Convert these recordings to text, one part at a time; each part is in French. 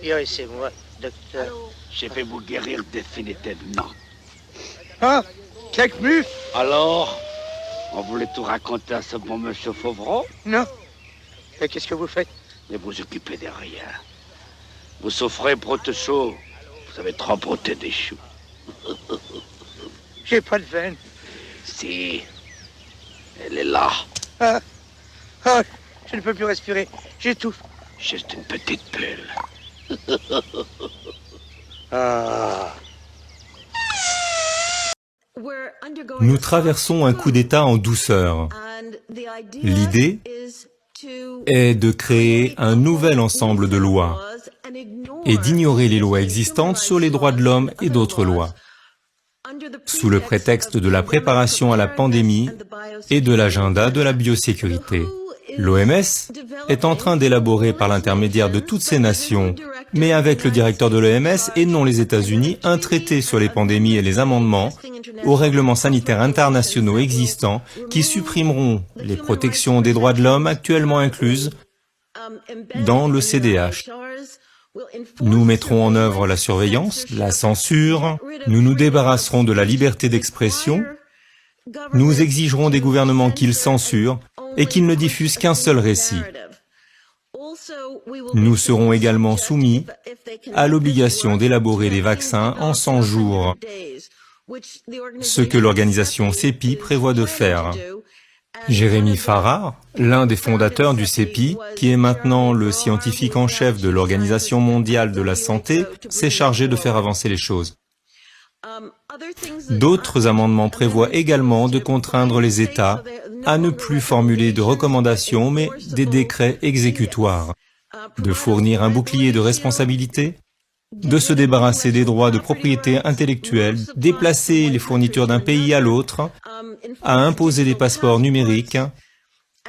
Oui, c'est moi, docteur. Je vais vous guérir définitivement. Ah, Claquemuf? Alors, on voulait tout raconter à ce bon monsieur Fauvreau? Non. Et qu'est-ce que vous faites? Ne vous occupez de rien. Vous souffrez brote chaud. Vous avez trop brouté des choux. J'ai pas de veine. Si. Elle est là. Ah, ah, je ne peux plus respirer. J'étouffe. Juste une petite bulle. Ah. Nous traversons un coup d'État en douceur. L'idée est de créer un nouvel ensemble de lois et d'ignorer les lois existantes sur les droits de l'homme et d'autres lois, sous le prétexte de la préparation à la pandémie et de l'agenda de la biosécurité. L'OMS est en train d'élaborer par l'intermédiaire de toutes ces nations, mais avec le directeur de l'OMS et non les États-Unis, un traité sur les pandémies et les amendements aux règlements sanitaires internationaux existants qui supprimeront les protections des droits de l'homme actuellement incluses dans le CDH. Nous mettrons en œuvre la surveillance, la censure, nous nous débarrasserons de la liberté d'expression, nous exigerons des gouvernements qu'ils censurent et qu'ils ne diffusent qu'un seul récit. Nous serons également soumis à l'obligation d'élaborer des vaccins en 100 jours, ce que l'organisation CEPI prévoit de faire. Jérémy Farrar, l'un des fondateurs du CEPI, qui est maintenant le scientifique en chef de l'Organisation mondiale de la santé, s'est chargé de faire avancer les choses. D'autres amendements prévoient également de contraindre les États à ne plus formuler de recommandations, mais des décrets exécutoires, de fournir un bouclier de responsabilité, de se débarrasser des droits de propriété intellectuelle, déplacer les fournitures d'un pays à l'autre, à imposer des passeports numériques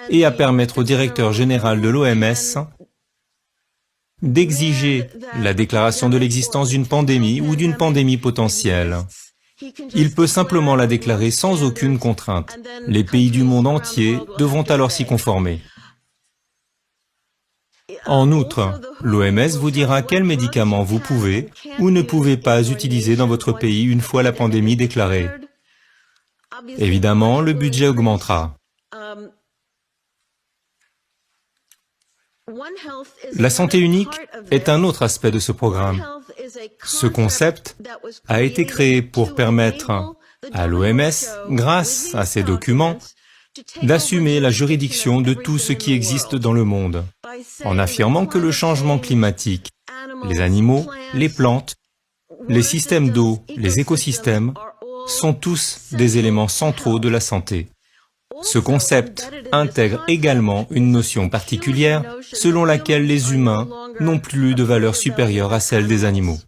et à permettre au directeur général de l'OMS d'exiger la déclaration de l'existence d'une pandémie ou d'une pandémie potentielle. Il peut simplement la déclarer sans aucune contrainte. Les pays du monde entier devront alors s'y conformer. En outre, l'OMS vous dira quels médicaments vous pouvez ou ne pouvez pas utiliser dans votre pays une fois la pandémie déclarée. Évidemment, le budget augmentera. La santé unique est un autre aspect de ce programme. Ce concept a été créé pour permettre à l'OMS, grâce à ces documents, d'assumer la juridiction de tout ce qui existe dans le monde, en affirmant que le changement climatique, les animaux, les plantes, les systèmes d'eau, les écosystèmes, sont tous des éléments centraux de la santé. Ce concept intègre également une notion particulière selon laquelle les humains n'ont plus de valeur supérieure à celle des animaux.